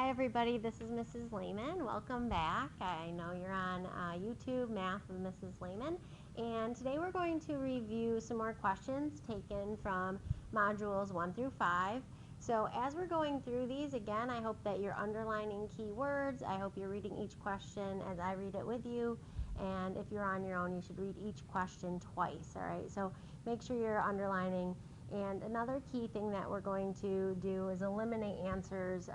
Hi everybody, this is Mrs. Lehman. Welcome back. I know you're on YouTube, Math with Mrs. Lehman. And today we're going to review some more questions taken from modules 1 through 5. So as we're going through these, again, I hope that you're underlining key words. I hope you're reading each question as I read it with you. And if you're on your own, you should read each question twice, all right? So make sure you're underlining. And another key thing that we're going to do is eliminate answers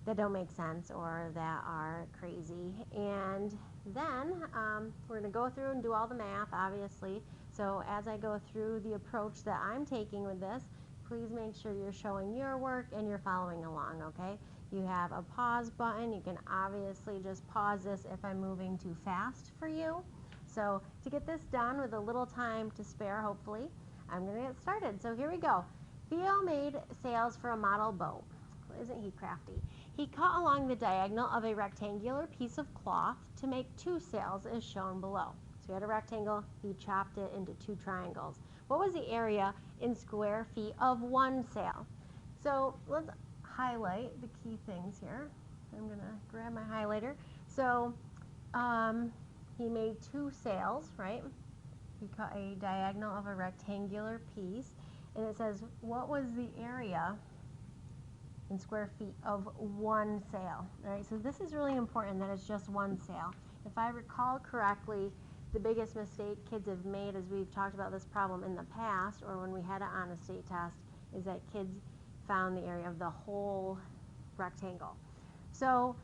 that don't make sense or that are crazy. And then we're going to go through and do all the math, obviously. So as I go through the approach that I'm taking with this, please make sure you're showing your work and you're following along, okay? You have a pause button. You can obviously just pause this if I'm moving too fast for you. So to get this done with a little time to spare, hopefully, I'm going to get started. So here we go. Theo made sails for a model boat. Isn't he crafty? He cut along the diagonal of a rectangular piece of cloth to make two sails as shown below. So he had a rectangle, he chopped it into two triangles. What was the area in square feet of one sail? So let's highlight the key things here. I'm going to grab my highlighter. So he made two sails, right? He cut a diagonal of a rectangular piece, and it says what was the area in square feet of one sail. All right, so this is really important that it's just one sail. If I recall correctly, the biggest mistake kids have made, as we've talked about this problem in the past or when we had it on a state test, is that kids found the area of the whole rectangle. So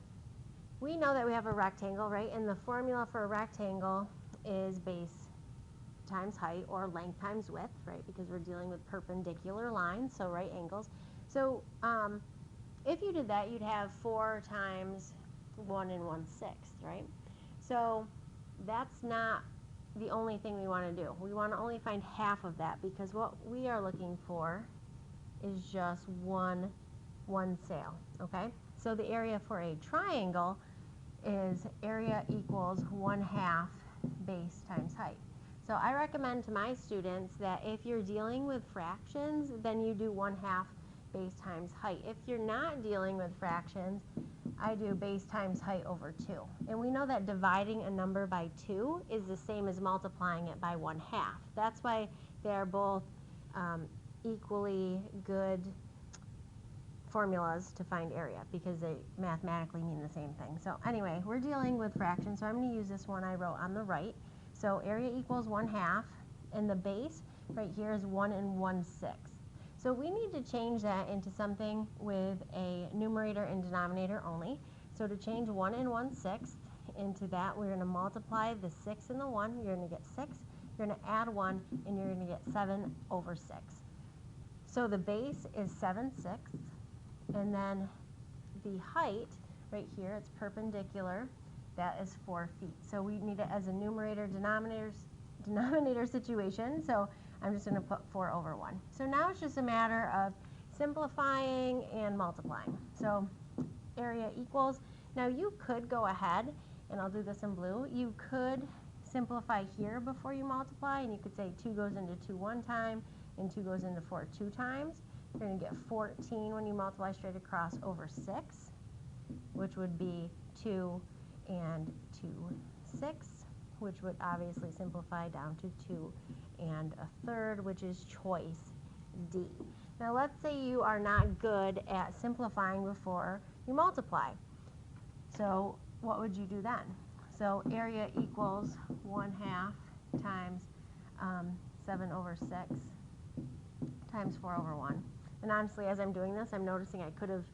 we know that we have a rectangle, right? And the formula for a rectangle is base times height, or length times width, right? Because we're dealing with perpendicular lines, so right angles. So if you did that, you'd have 4 times 1 1/6, right? So that's not the only thing we want to do. We want to only find half of that, because what we are looking for is just one sail, okay? So the area for a triangle is area equals 1/2 base times height. So I recommend to my students that if you're dealing with fractions, then you do 1/2 base times height. If you're not dealing with fractions, I do base times height over 2. And we know that dividing a number by 2 is the same as multiplying it by 1/2. That's why they are both equally good formulas to find area, because they mathematically mean the same thing. So anyway, we're dealing with fractions, so I'm going to use this one I wrote on the right. So area equals 1/2, and the base right here is 1 1/6. So we need to change that into something with a numerator and denominator only. So to change 1 1/6 into that, we're going to multiply the 6 and the 1. You're going to get 6. You're going to add 1, and you're going to get 7 over 6. So the base is 7/6, and then the height right here, it's perpendicular, that is 4 feet. So we need it as a numerator denominator situation. So I'm just going to put 4 over 1. So now it's just a matter of simplifying and multiplying. So area equals, now you could go ahead, and I'll do this in blue, you could simplify here before you multiply, and you could say 2 goes into 2 one time, and 2 goes into 4 2 times. You're going to get 14 when you multiply straight across over 6, which would be 2 and 2 6, which would obviously simplify down to 2 1/3, which is choice D. Now let's say you are not good at simplifying before you multiply. So what would you do then? So area equals 1/2 times 7 over 6 times 4 over 1. And honestly, as I'm doing this, I'm noticing I could have,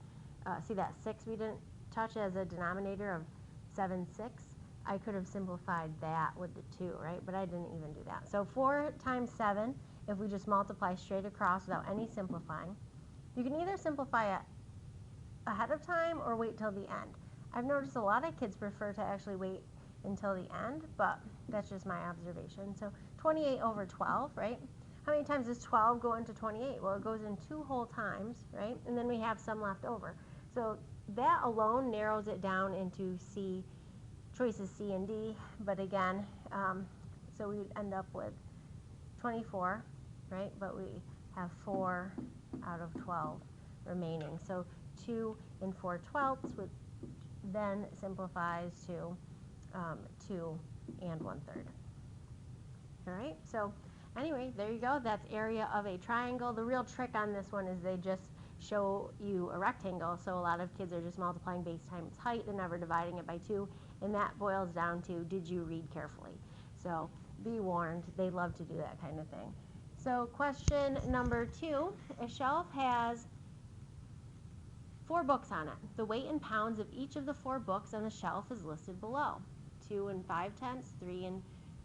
see that 6 we didn't touch as a denominator of 7 6. I could have simplified that with the 2, right? But I didn't even do that. So 4 times 7, if we just multiply straight across without any simplifying, you can either simplify it ahead of time or wait till the end. I've noticed a lot of kids prefer to actually wait until the end, but that's just my observation. So 28 over 12, right? How many times does 12 go into 28? Well, it goes in 2 whole times, right? And then we have some left over. So that alone narrows it down into choices C and D, but again, so we'd end up with 24, right? But we have 4 out of 12 remaining. So 2 4/12, which then simplifies to 2 1/3. All right, so anyway, there you go. That's area of a triangle. The real trick on this one is they just show you a rectangle, so a lot of kids are just multiplying base times height and never dividing it by 2, and that boils down to, did you read carefully? So be warned, they love to do that kind of thing. So question number 2, a shelf has 4 books on it. The weight in pounds of each of the 4 books on the shelf is listed below. 2 5/10, 3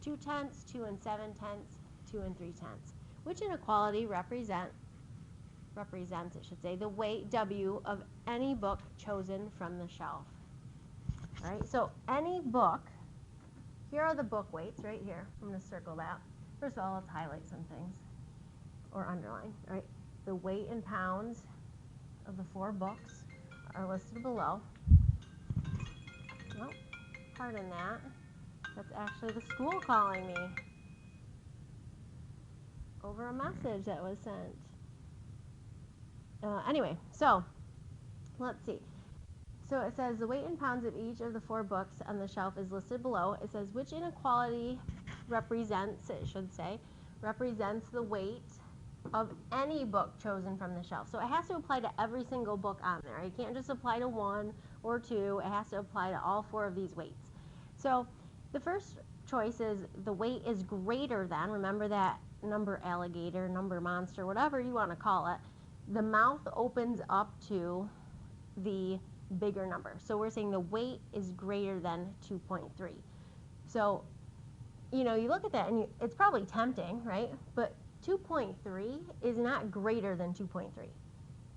2/10, 2 7/10, 2 3/10. Which inequality represents, it should say, the weight W of any book chosen from the shelf. All right, so any book, here are the book weights right here. I'm going to circle that. First of all, let's highlight some things or underline. All right, the weight in pounds of the 4 books are listed below. Oh, pardon that. That's actually the school calling me over a message that was sent. Anyway, so let's see. So it says the weight in pounds of each of the 4 books on the shelf is listed below. It says which inequality represents, it should say, represents the weight of any book chosen from the shelf. So it has to apply to every single book on there. You can't just apply to 1 or 2. It has to apply to all 4 of these weights. So the first choice is the weight is greater than, remember that number alligator, number monster, whatever you want to call it, the mouth opens up to the bigger number. So we're saying the weight is greater than 2.3. So, you know, you look at that and it's probably tempting, right? But 2.3 is not greater than 2.3.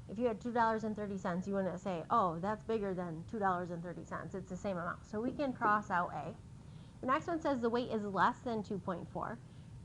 If you had $2.30, you wouldn't say, oh, that's bigger than $2.30. It's the same amount. So we can cross out A. The next one says the weight is less than 2.4.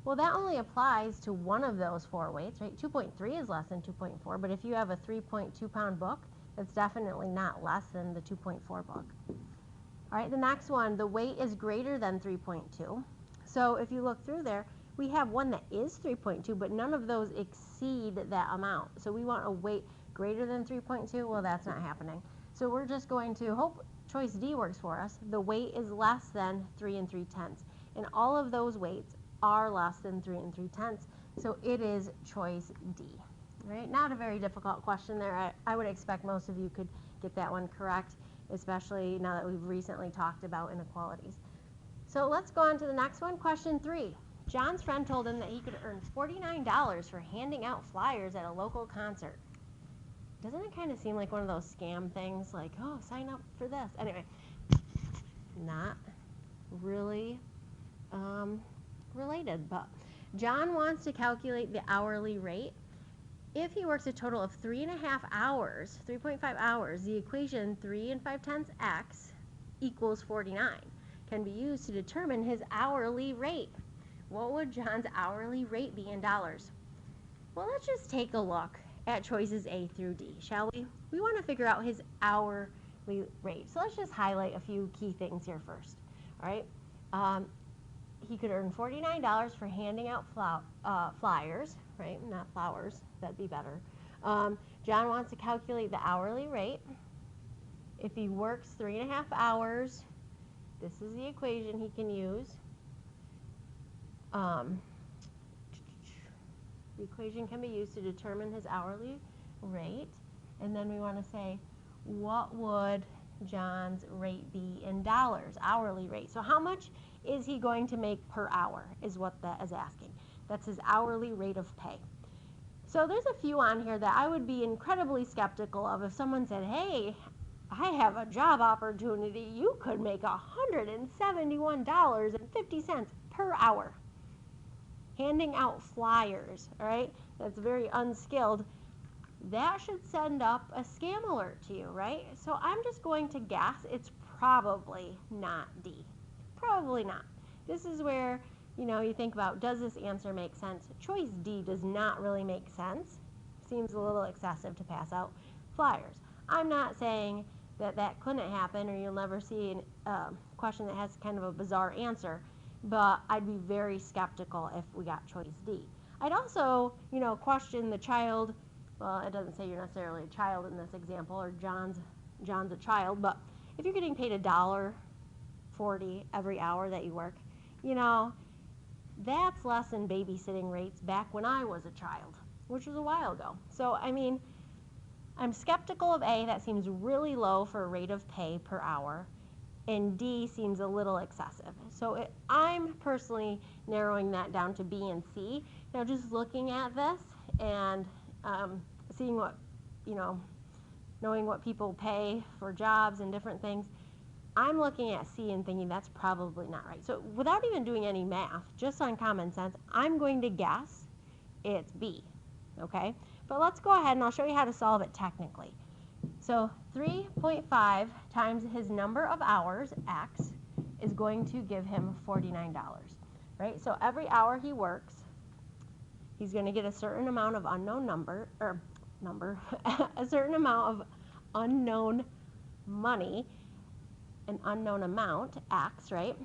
Well, that only applies to one of those 4 weights, right? 2.3 is less than 2.4, but if you have a 3.2 pound book, that's definitely not less than the 2.4 book. All right, the next one, the weight is greater than 3.2. So if you look through there, we have one that is 3.2, but none of those exceed that amount. So we want a weight greater than 3.2. Well, that's not happening. So we're just going to hope choice D works for us. The weight is less than 3 3/10. And all of those weights are less than 3 3/10. So it is choice D. Right? Not a very difficult question there. I would expect most of you could get that one correct, especially now that we've recently talked about inequalities. So let's go on to the next one. Question 3. John's friend told him that he could earn $49 for handing out flyers at a local concert. Doesn't it kind of seem like one of those scam things, like, oh, sign up for this? Anyway, not really related, but John wants to calculate the hourly rate. If he works a total of 3.5 hours, 3.5 hours, the equation 3 5/10 x equals 49 can be used to determine his hourly rate. What would John's hourly rate be in dollars? Well, let's just take a look at choices A through D, shall we? We want to figure out his hourly rate. So let's just highlight a few key things here first. All right. He could earn $49 for handing out flyers, right? Not flowers. That'd be better. John wants to calculate the hourly rate. If he works 3.5 hours, this is the equation he can use. The equation can be used to determine his hourly rate. And then we want to say, what would John's rate be in dollars, hourly rate? So how much is he going to make per hour is what that is asking. That's his hourly rate of pay. So there's a few on here that I would be incredibly skeptical of. If someone said, hey, I have a job opportunity, you could make $171.50 per hour. Handing out flyers, all right? That's very unskilled. That should send up a scam alert to you, right? So I'm just going to guess it's probably not D. Probably not. This is where, you know, you think about, does this answer make sense? Choice D does not really make sense. Seems a little excessive to pass out flyers. I'm not saying that that couldn't happen or you'll never see a question that has kind of a bizarre answer, but I'd be very skeptical if we got choice D. I'd also, you know, question the child well, it doesn't say you're necessarily a child in this example, or John's a child, but if you're getting paid $1.40 every hour that you work, you know, that's less than babysitting rates back when I was a child, which was a while ago. So, I mean, I'm skeptical of A, that seems really low for a rate of pay per hour, and D seems a little excessive. So I'm personally narrowing that down to B and C. Now, just looking at this and seeing what, you know, knowing what people pay for jobs and different things, I'm looking at C and thinking that's probably not right. So without even doing any math, just on common sense, I'm going to guess it's B, okay? But let's go ahead and I'll show you how to solve it technically. So 3.5 times his number of hours, X, is going to give him $49, right? So every hour he works, he's going to get a certain amount of unknown a certain amount of unknown money, an unknown amount, X, right?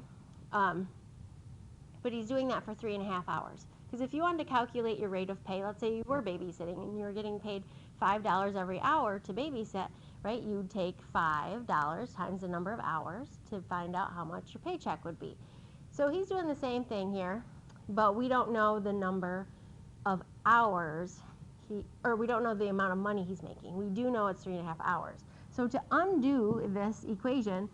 But he's doing that for 3.5 hours. Because if you wanted to calculate your rate of pay, let's say you were babysitting and you were getting paid $5 every hour to babysit, right? You'd take $5 times the number of hours to find out how much your paycheck would be. So he's doing the same thing here, but we don't know the number of hours, we don't know the amount of money he's making. We do know it's 3.5 hours. So to undo this equation,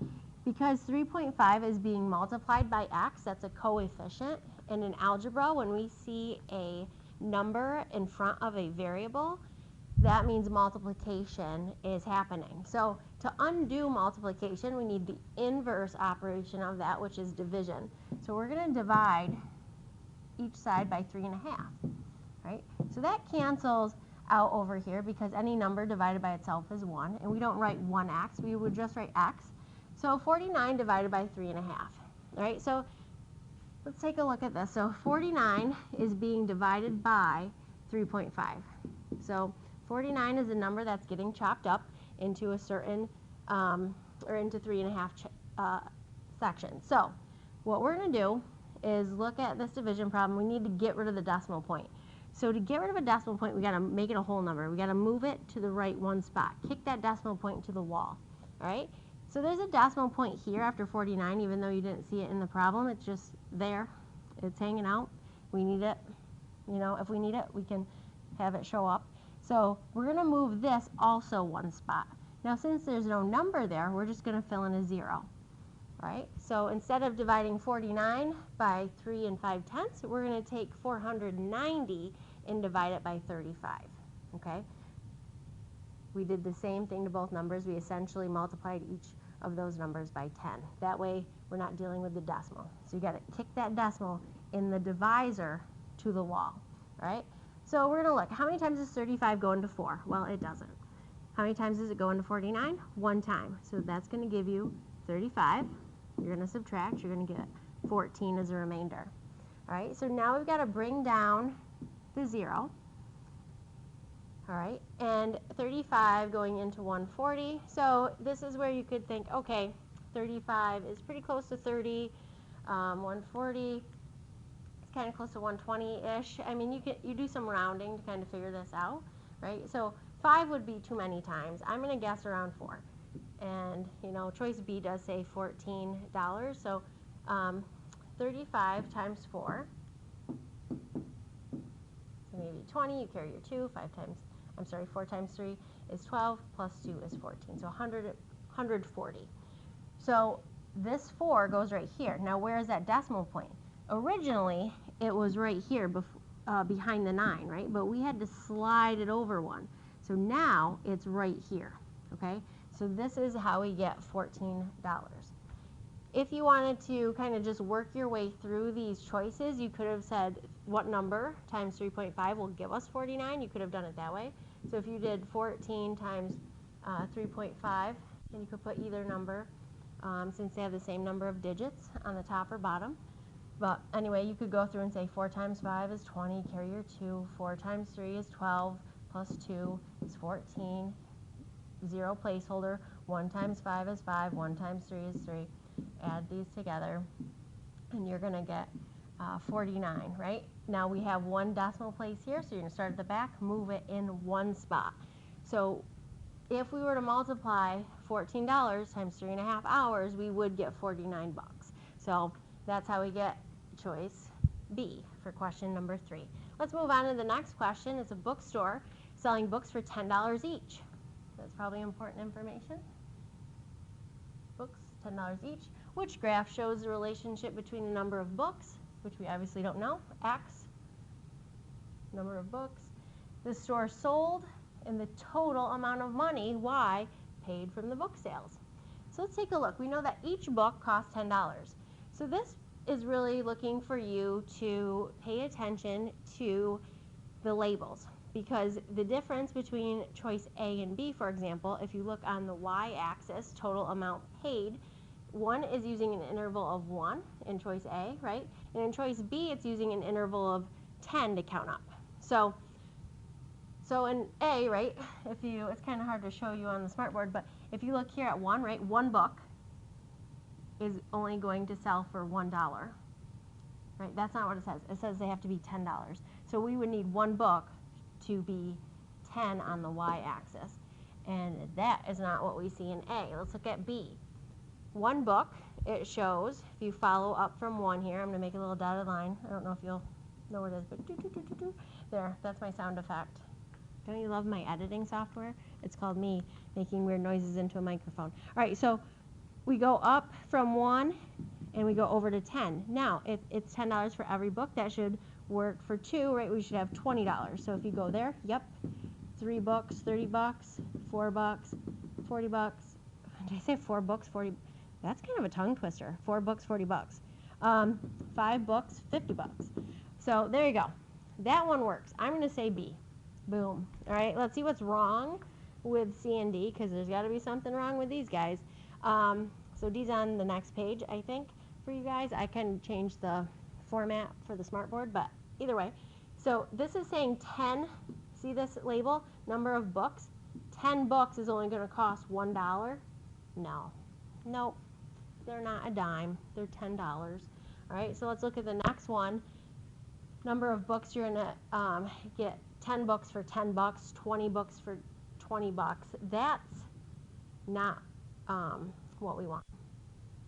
because 3.5 is being multiplied by X, that's a coefficient, and in algebra, when we see a number in front of a variable, that means multiplication is happening. So to undo multiplication, we need the inverse operation of that, which is division. So we're going to divide each side by 3.5, right? So that cancels out over here because any number divided by itself is 1, and we don't write 1x, we would just write x. So 49 divided by 3.5, right? So let's take a look at this. So 49 is being divided by 3.5. So 49 is a number that's getting chopped up into a certain, or into 3.5 sections. So what we're going to do is look at this division problem. We need to get rid of the decimal point. So to get rid of a decimal point, we got to make it a whole number. We got to move it to the right one spot. Kick that decimal point to the wall. All right? So there's a decimal point here after 49, even though you didn't see it in the problem. It's just there. It's hanging out. We need it. You know, if we need it, we can have it show up. So we're going to move this also one spot. Now, since there's no number there, we're just going to fill in a 0. Right? So instead of dividing 49 by 3 5/10, we're going to take 490 and divide it by 35. Okay? We did the same thing to both numbers. We essentially multiplied each of those numbers by 10. That way, we're not dealing with the decimal. So you got to kick that decimal in the divisor to the wall. Right? So we're going to look. How many times does 35 go into 4? Well, it doesn't. How many times does it go into 49? 1 time. So that's going to give you 35. You're going to subtract. You're going to get 14 as a remainder. All right, so now we've got to bring down the 0. All right, and 35 going into 140. So this is where you could think, okay, 35 is pretty close to 30. 140 is kind of close to 120-ish. I mean, you do some rounding to kind of figure this out, right? So 5 would be too many times. I'm going to guess around 4. And, you know, choice B does say $14. So 35 times 4. So maybe 20, you carry your 2. 4 times 3 is 12, plus 2 is 14. So 140. So this 4 goes right here. Now, where is that decimal point? Originally, it was right here behind the 9, right? But we had to slide it over 1. So now it's right here, okay? So this is how we get $14. If you wanted to kind of just work your way through these choices, you could have said what number times 3.5 will give us 49. You could have done it that way. So if you did 14 times 3.5, then you could put either number since they have the same number of digits on the top or bottom. But anyway, you could go through and say 4 times 5 is 20, carry your 2. 4 times 3 is 12, plus 2 is 14. 0 placeholder. 1 times 5 is 5. 1 times 3 is 3. Add these together, and you're going to get 49, right? Now we have one decimal place here, so you're going to start at the back, move it in one spot. So if we were to multiply $14 times 3.5 hours, we would get 49 bucks. So that's how we get choice B for question number 3. Let's move on to the next question. It's a bookstore selling books for $10 each. That's probably important information. Books, $10 each. Which graph shows the relationship between the number of books, which we obviously don't know, X, number of books, the store sold, and the total amount of money, Y, paid from the book sales. So let's take a look. We know that each book costs $10. So this is really looking for you to pay attention to the labels, because the difference between choice A and B, for example, if you look on the Y-axis, total amount paid, one is using an interval of 1 in choice A, right? And in choice B, it's using an interval of 10 to count up. So in A, right, it's kind of hard to show you on the smartboard, but if you look here at 1, right, one book is only going to sell for $1, right? That's not what it says. It says they have to be $10. So we would need one book to be 10 on the Y-axis. And that is not what we see in A. Let's look at B. One book, it shows, if you follow up from 1 here, I'm going to make a little dotted line. I don't know if you'll know what it is, but there, that's my sound effect. Don't you love my editing software? It's called me making weird noises into a microphone. All right, so we go up from 1 and we go over to 10. Now, if it's $10 for every book, that should work for 2, right? We should have $20. So if you go there, yep, 3 books, 30 bucks, 4 bucks, 40 bucks. Did I say 4 books, 40? That's kind of a tongue twister. 4 books, 40 bucks. 5 books, 50 bucks. So there you go. That one works. I'm going to say B. Boom. All right, let's see what's wrong with C and D, because there's got to be something wrong with these guys. So D's on the next page, I think, for you guys. I can change the format for the smartboard, but either way. So this is saying 10, see this label, number of books? 10 books is only going to cost $1? No. Nope. They're not a dime. They're $10. All right, so let's look at the next one. Number of books, you're going to get 10 books for 10 bucks, 20 books for 20 bucks. That's not what we want.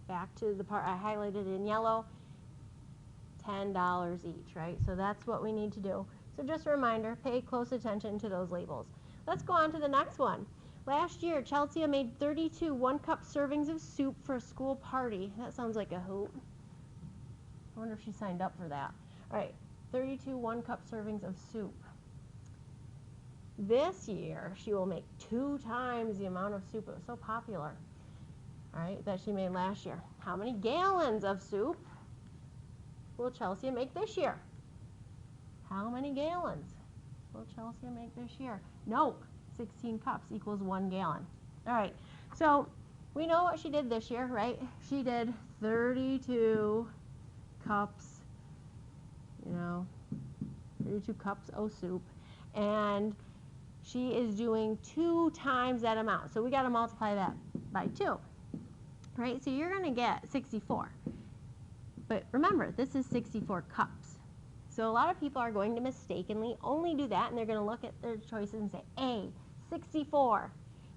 Back to the part I highlighted in yellow, $10 each, right? So that's what we need to do. So just a reminder, pay close attention to those labels. Let's go on to the next one. Last year, Chelsea made 32 one-cup servings of soup for a school party. That sounds like a hoot. I wonder if she signed up for that. All right, 32 one-cup servings of soup. This year, she will make 2 times the amount of soup. It was so popular, all right, that she made last year. How many gallons of soup will Chelsea make this year? How many gallons will Chelsea make this year? No, 16 cups equals 1 gallon. All right, so we know what she did this year, right? She did 32 cups, 32 cups of soup, and she is doing 2 times that amount. So we got to multiply that by 2, right? So you're going to get 64. But remember, this is 64 cups. So a lot of people are going to mistakenly only do that, and they're going to look at their choices and say, A, 64,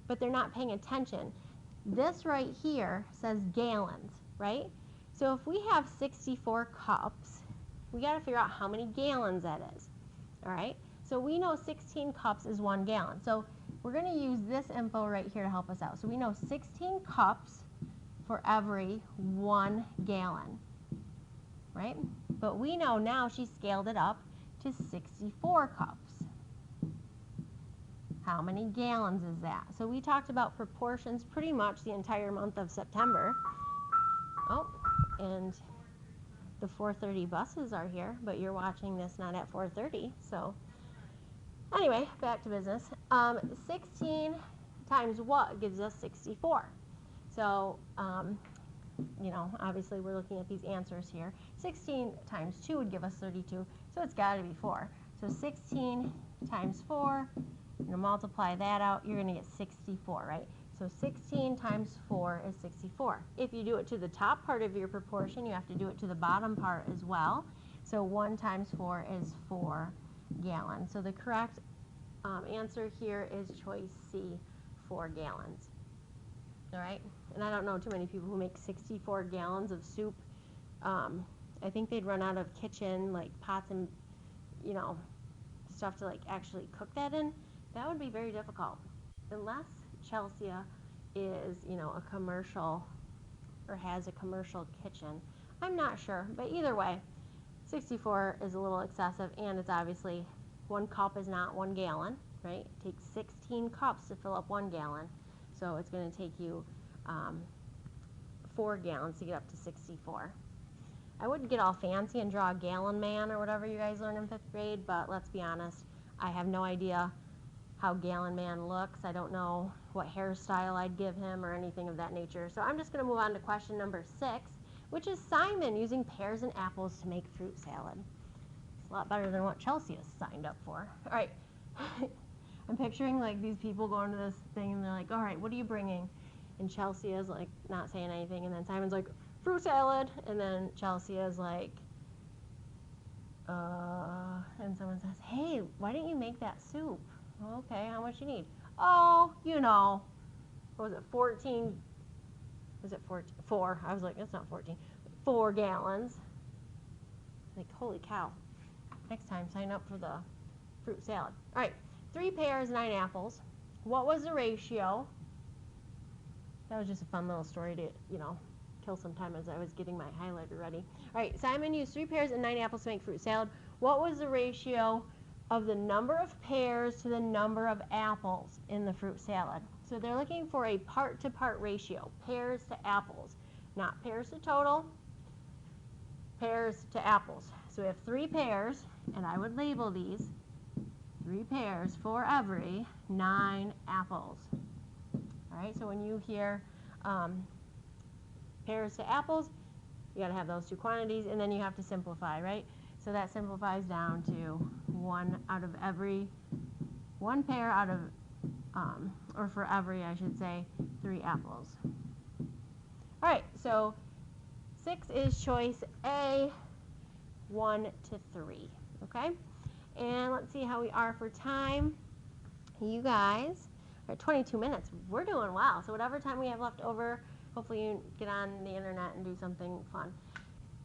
but they're not paying attention. This right here says gallons, right? So if we have 64 cups, we got to figure out how many gallons that is, all right? So we know 16 cups is 1 gallon. So we're going to use this info right here to help us out. So we know 16 cups for every 1 gallon, right? But we know now she scaled it up to 64 cups. How many gallons is that? So we talked about proportions pretty much the entire month of September. Oh, and the 4:30 buses are here, but you're watching this not at 4:30, so anyway, back to business. 16 times what gives us 64? So, obviously we're looking at these answers here. 16 times 2 would give us 32, so it's got to be 4. So 16 times 4, you're going to multiply that out, you're going to get 64, right? So 16 times 4 is 64. If you do it to the top part of your proportion, you have to do it to the bottom part as well. So 1 times 4 is 4 gallons. So the correct answer here is choice C, 4 gallons. All right, and I don't know too many people who make 64 gallons of soup. I think they'd run out of kitchen, like pots and, you know, stuff to like actually cook that in. That would be very difficult, unless Chelsea is, you know, a commercial or has a commercial kitchen. I'm not sure, but either way, 64 is a little excessive, and it's obviously 1 cup is not 1 gallon, right? It takes 16 cups to fill up 1 gallon, so it's going to take you 4 gallons to get up to 64. I wouldn't get all fancy and draw a gallon man or whatever you guys learn in 5th grade, but let's be honest, I have no idea how gallon man looks. I don't know what hairstyle I'd give him or anything of that nature. So I'm just going to move on to question number 6, which is Simon using pears and apples to make fruit salad. It's a lot better than what Chelsea has signed up for. All right. I'm picturing like these people going to this thing and they're like, all right, what are you bringing? And Chelsea is like not saying anything, and then Simon's like, fruit salad, and then Chelsea is like, and someone says, hey, why didn't you make that soup? Okay, how much you need? Oh, you know, what was it, 14, was it 14? 4, I was like, that's not 14, 4 gallons. Like, holy cow. Next time, sign up for the fruit salad. All right, 3 pears, 9 apples. What was the ratio? That was just a fun little story to, you know, kill some time as I was getting my highlighter ready. All right, Simon used 3 pears and 9 apples to make fruit salad. What was the ratio of the number of pears to the number of apples in the fruit salad? So they're looking for a part-to-part ratio, pears to apples, not pears to total, pears to apples. So we have 3 pears, and I would label these 3 pears for every 9 apples. All right, so when you hear pears to apples, you got to have those 2 quantities, and then you have to simplify, right? So that simplifies down to 1 pear out of, or for every, I should say, 3 apples. All right, so 6 is choice A, 1 to 3, okay? And let's see how we are for time. You guys are at 22 minutes. We're doing well. So whatever time we have left over, hopefully you get on the internet and do something fun.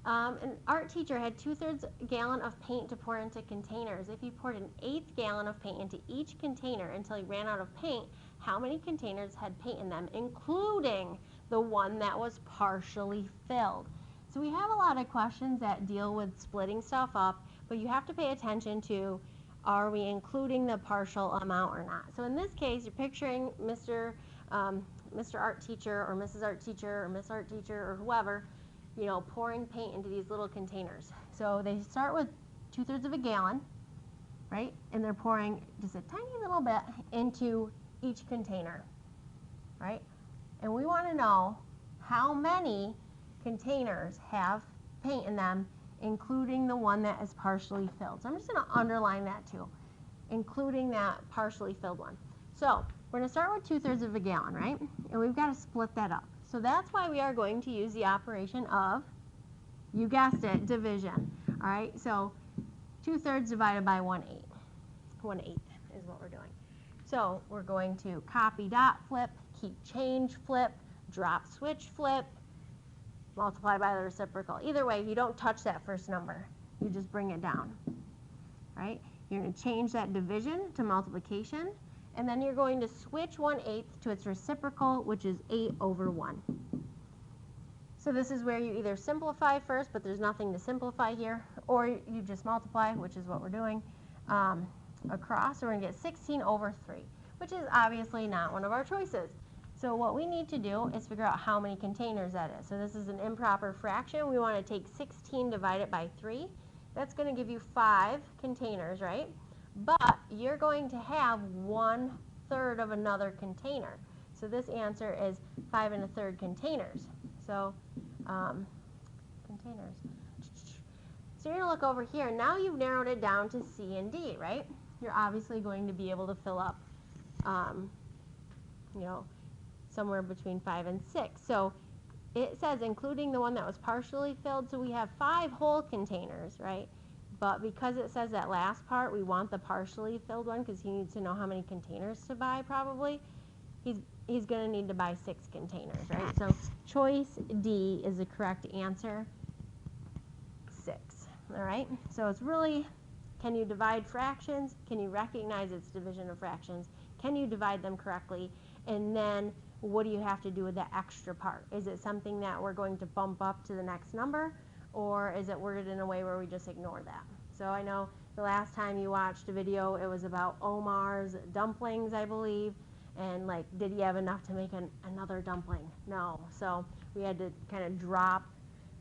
An art teacher had 2/3 gallon of paint to pour into containers. If he poured an 1/8 gallon of paint into each container until he ran out of paint, how many containers had paint in them, including the one that was partially filled? So we have a lot of questions that deal with splitting stuff up, but you have to pay attention to, are we including the partial amount or not? So in this case, you're picturing Mr. Art Teacher or Mrs. Art Teacher or Miss Art Teacher or whoever, you know, pouring paint into these little containers. So they start with 2/3 of a gallon, right? And they're pouring just a tiny little bit into each container, right? And we want to know how many containers have paint in them, including the one that is partially filled. So I'm just going to underline that too, including that partially filled one. So we're going to start with 2/3 of a gallon, right? And we've got to split that up. So that's why we are going to use the operation of, you guessed it, division. All right, so 2/3 divided by 1/8. 1/8 is what we're doing. So we're going to copy dot flip, keep change flip, drop switch flip, multiply by the reciprocal. Either way, you don't touch that first number. You just bring it down. Right? You're going to change that division to multiplication, and then you're going to switch 1/8 to its reciprocal, which is 8/1. So this is where you either simplify first, but there's nothing to simplify here, or you just multiply, which is what we're doing, across. So we're going to get 16/3, which is obviously not one of our choices. So what we need to do is figure out how many containers that is. So this is an improper fraction. We want to take 16 divided by 3. That's going to give you 5 containers, right? But you're going to have 1/3 of another container. So this answer is 5 1/3 containers. So containers. So you're going to look over here. Now you've narrowed it down to C and D, right? You're obviously going to be able to fill up, you know, somewhere between 5 and 6. So it says including the one that was partially filled, so we have 5 whole containers, right? But because it says that last part, we want the partially filled one because he needs to know how many containers to buy probably. He's going to need to buy 6 containers, right? So choice D is the correct answer, 6. All right, so it's really, can you divide fractions? Can you recognize its division of fractions? Can you divide them correctly? And then what do you have to do with the extra part? Is it something that we're going to bump up to the next number, or is it worded in a way where we just ignore that? So I know the last time you watched a video, it was about Omar's dumplings, I believe, and like, did he have enough to make another dumpling? No, so we had to kind of drop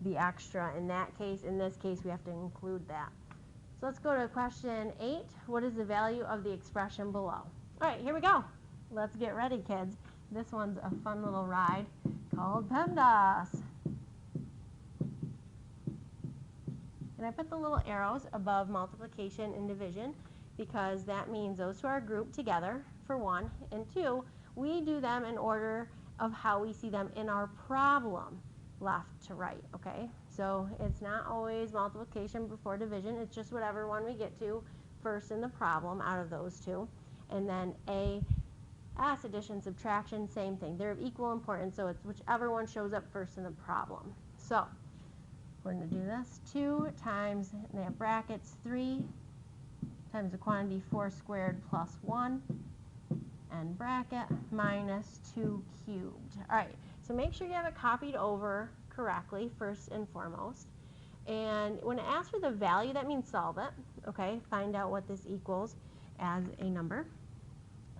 the extra in that case. In this case, we have to include that. So let's go to question 8. What is the value of the expression below? All right, here we go. Let's get ready, kids. This one's a fun little ride called PEMDAS. And I put the little arrows above multiplication and division because that means those two are grouped together, for one, and 2, we do them in order of how we see them in our problem, left to right, okay? So it's not always multiplication before division, it's just whatever one we get to first in the problem out of those two. And then AS, addition, subtraction, same thing. They're of equal importance, so it's whichever one shows up first in the problem. So we're going to do this. 2 times, they have brackets, 3 times the quantity 4 squared plus 1, and bracket minus 2 cubed. All right, so make sure you have it copied over correctly first and foremost. And when it asks for the value, that means solve it, okay? Find out what this equals as a number.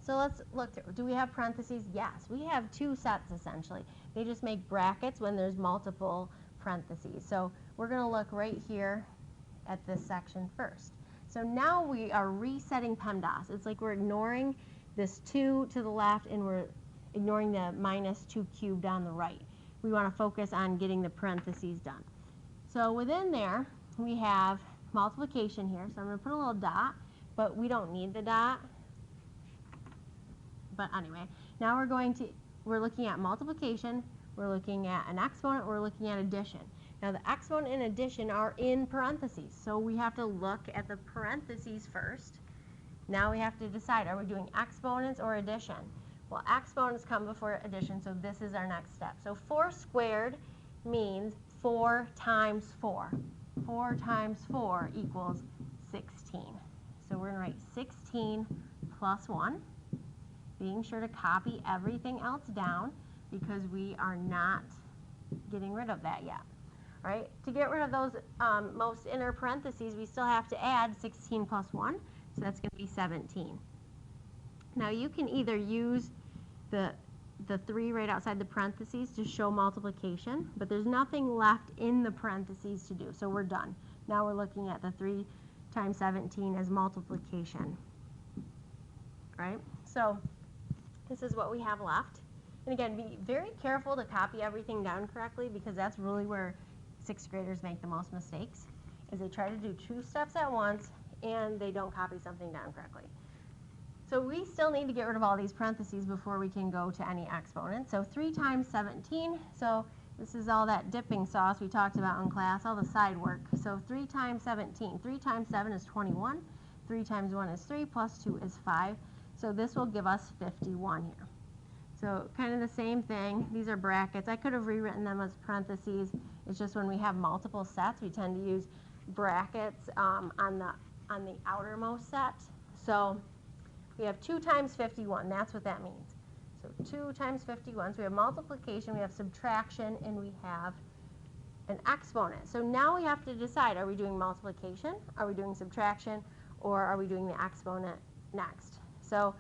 So let's look through. Do we have parentheses? Yes, we have 2 sets essentially. They just make brackets when there's multiple parentheses. So we're going to look right here at this section first. So now we are resetting PEMDAS. It's like we're ignoring this 2 to the left and we're ignoring the minus 2 cubed on the right. We want to focus on getting the parentheses done. So within there, we have multiplication here. So I'm going to put a little dot, but we don't need the dot. But anyway, now we're looking at multiplication, we're looking at an exponent, we're looking at addition. Now the exponent and addition are in parentheses, so we have to look at the parentheses first. Now we have to decide, are we doing exponents or addition? Well, exponents come before addition, so this is our next step. So 4 squared means 4 times 4. 4 times 4 equals 16. So we're going to write 16 plus 1. Being sure to copy everything else down because we are not getting rid of that yet. All right, to get rid of those most inner parentheses, we still have to add 16 plus 1, so that's going to be 17. Now you can either use the 3 right outside the parentheses to show multiplication, but there's nothing left in the parentheses to do, so we're done. Now we're looking at the 3 times 17 as multiplication, right? So this is what we have left. And again, be very careful to copy everything down correctly because that's really where 6th graders make the most mistakes, is they try to do 2 steps at once and they don't copy something down correctly. So we still need to get rid of all these parentheses before we can go to any exponent. So 3 times 17, so this is all that dipping sauce we talked about in class, all the side work. So 3 times 17, 3 times 7 is 21, 3 times 1 is 3, plus 2 is 5. So this will give us 51 here. So kind of the same thing. These are brackets. I could have rewritten them as parentheses. It's just when we have multiple sets, we tend to use brackets on the outermost set. So we have 2 times 51. That's what that means. So 2 times 51. So we have multiplication, we have subtraction, and we have an exponent. So now we have to decide, are we doing multiplication, are we doing subtraction, or are we doing the exponent next? So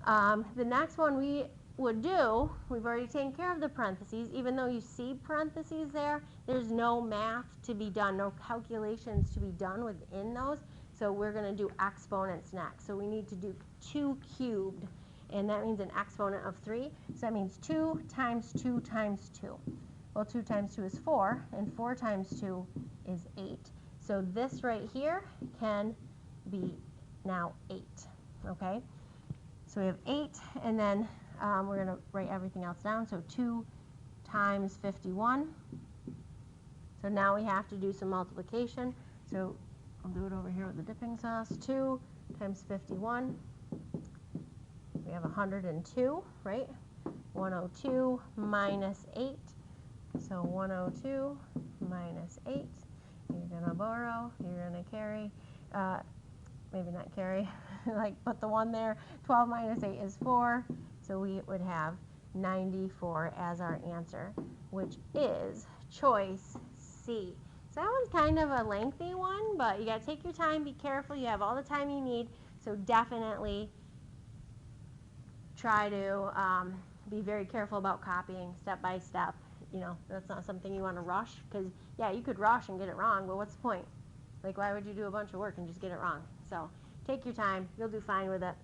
the next one we would do, we've already taken care of the parentheses. Even though you see parentheses there, there's no math to be done, no calculations to be done within those. So we're going to do exponents next. So we need to do 2 cubed, and that means an exponent of 3. So that means 2 times 2 times 2. Well, 2 times 2 is 4, and 4 times 2 is 8. So this right here can be now 8, okay? So we have 8, and then we're going to write everything else down. So 2 times 51. So now we have to do some multiplication. So I'll do it over here with the dipping sauce. 2 times 51. We have 102, right? 102 minus 8. So 102 minus 8. You're going to borrow. You're going to carry. Maybe not carry. Like put the 1 there. 12 minus 8 is 4. So we would have 94 as our answer, which is choice C. So that one's kind of a lengthy one, but you got to take your time, be careful. You have all the time you need, so definitely try to be very careful about copying step by step. You know, that's not something you want to rush, because, yeah, you could rush and get it wrong, but what's the point? Like, why would you do a bunch of work and just get it wrong? So take your time. You'll do fine with it.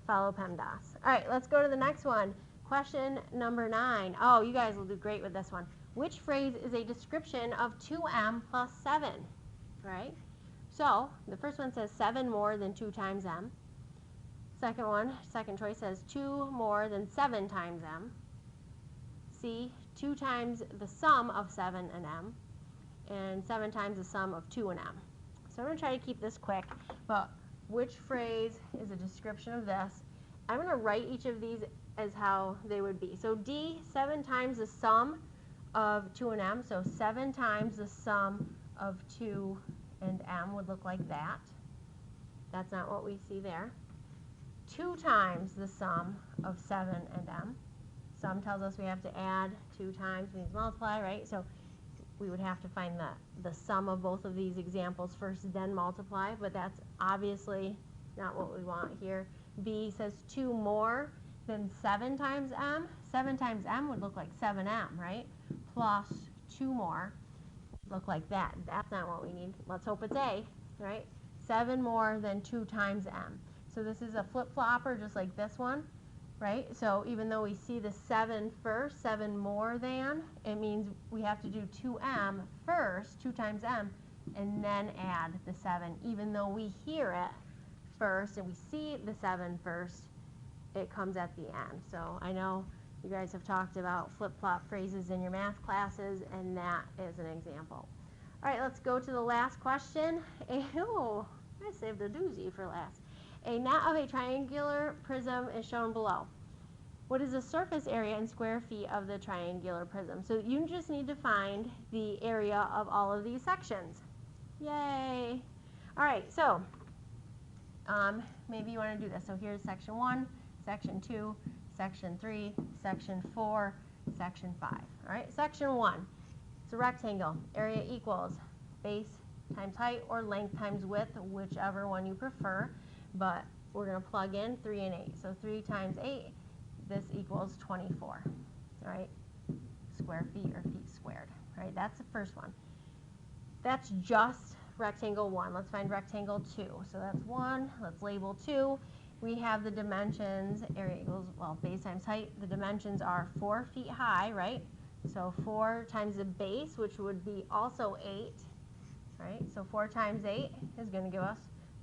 Follow PEMDAS. All right, let's go to the next one. Question number 9. Oh, you guys will do great with this one. Which phrase is a description of 2m plus 7? Right? So the first one says 7 more than 2 times m. Second choice says 2 more than 7 times m. C, 2 times the sum of 7 and m. And 7 times the sum of 2 and m. So I'm going to try to keep this quick, but which phrase is a description of this? I'm going to write each of these as how they would be. So D, 7 times the sum of 2 and m. So 7 times the sum of 2 and m would look like that. That's not what we see there. 2 times the sum of 7 and m. Sum tells us we have to add. 2 times means multiply, right? So we would have to find the sum of both of these examples first, then multiply, but that's obviously not what we want here. B says 2 more than 7 times m. 7 times m would look like 7m, right? Plus 2 more look like that. That's not what we need. Let's hope it's A, right? 7 more than 2 times m. So this is a flip-flopper just like this one, right? So even though we see the 7 first, 7 more than, it means we have to do 2m first, 2 times m, and then add the 7. Even though we hear it first and we see the 7 first, it comes at the end. So I know you guys have talked about flip-flop phrases in your math classes, and that is an example. All right, let's go to the last question. Oh, I saved a doozy for last. A net of a triangular prism is shown below. What is the surface area in square feet of the triangular prism? So you just need to find the area of all of these sections. Yay! All right, so maybe you want to do this. So here's section 1, section 2, section 3, section 4, section 5. All right, section 1. It's a rectangle. Area equals base times height or length times width, whichever one you prefer. But we're going to plug in 3 and 8. So 3 times 8, this equals 24. All right, square feet or feet squared. All right, that's the first one. That's just rectangle 1. Let's find rectangle 2. So that's 1. Let's label 2. We have the dimensions, area equals, well, base times height. The dimensions are 4 feet high, right? So 4 times the base, which would be also 8, right? So 4 times 8 is going to give us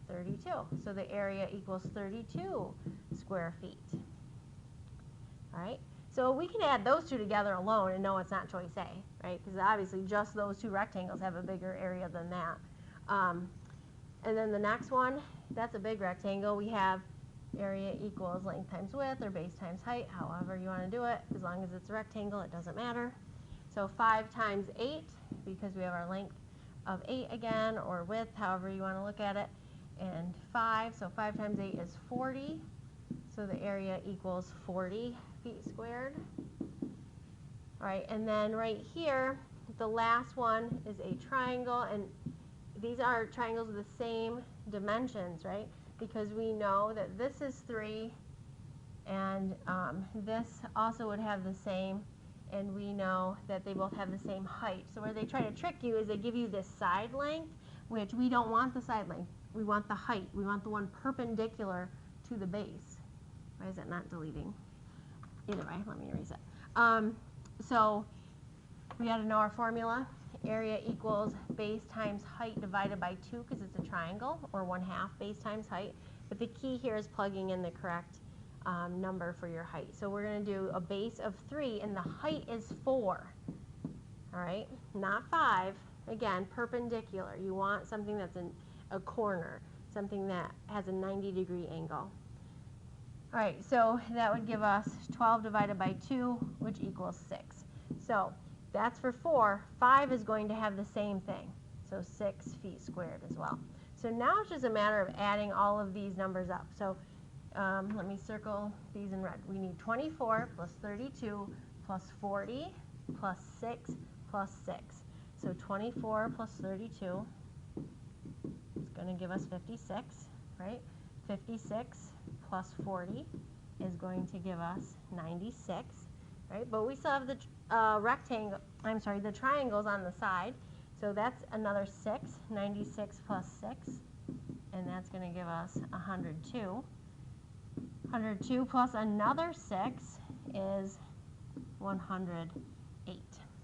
32. So the area equals 32 square feet. All right? So we can add those two together alone and know it's not choice A, right? Because obviously just those two rectangles have a bigger area than that. And then the next one, that's a big rectangle. We have area equals length times width or base times height, however you want to do it. As long as it's a rectangle, it doesn't matter. So 5 times 8, because we have our length of 8 again, or width, however you want to look at it, and 5. So 5 times 8 is 40. So the area equals 40 feet squared. All right, and then right here, the last one is a triangle, and these are triangles with the same dimensions, right? Because we know that this is 3, and this also would have the same, and we know that they both have the same height. So where they try to trick you is they give you this side length, which we don't want the side length. We want the height. We want the one perpendicular to the base. Why is it not deleting? Either way, let me erase it. So we got to know our formula. Area equals base times height divided by 2, because it's a triangle, or 1/2 base times height. But the key here is plugging in the correct number for your height. So we're going to do a base of 3 and the height is 4. All right, not 5. Again, perpendicular. You want something that's in a corner, something that has a 90-degree angle. All right, so that would give us 12 divided by 2, which equals 6. So that's for 4. 5 is going to have the same thing, so 6 feet squared as well. So now it's just a matter of adding all of these numbers up. So let me circle these in red. We need 24 plus 32 plus 40 plus 6 plus 6. So 24 plus 32 is going to give us 56, right? 56 plus 40 is going to give us 96, right? But we still have the the triangles on the side. So that's another 6, 96 plus 6, and that's going to give us 102. 102 plus another 6 is 108.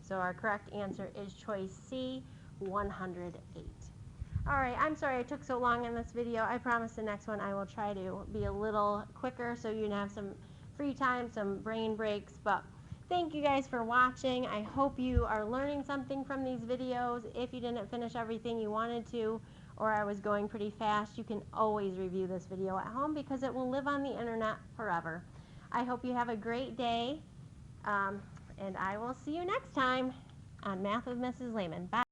So our correct answer is choice C, 108. All right, I'm sorry I took so long in this video. I promise the next one I will try to be a little quicker so you can have some free time, some brain breaks. But thank you guys for watching. I hope you are learning something from these videos. If you didn't finish everything you wanted to, or I was going pretty fast, you can always review this video at home because it will live on the internet forever. I hope you have a great day, and I will see you next time on Math with Mrs. Lehman. Bye.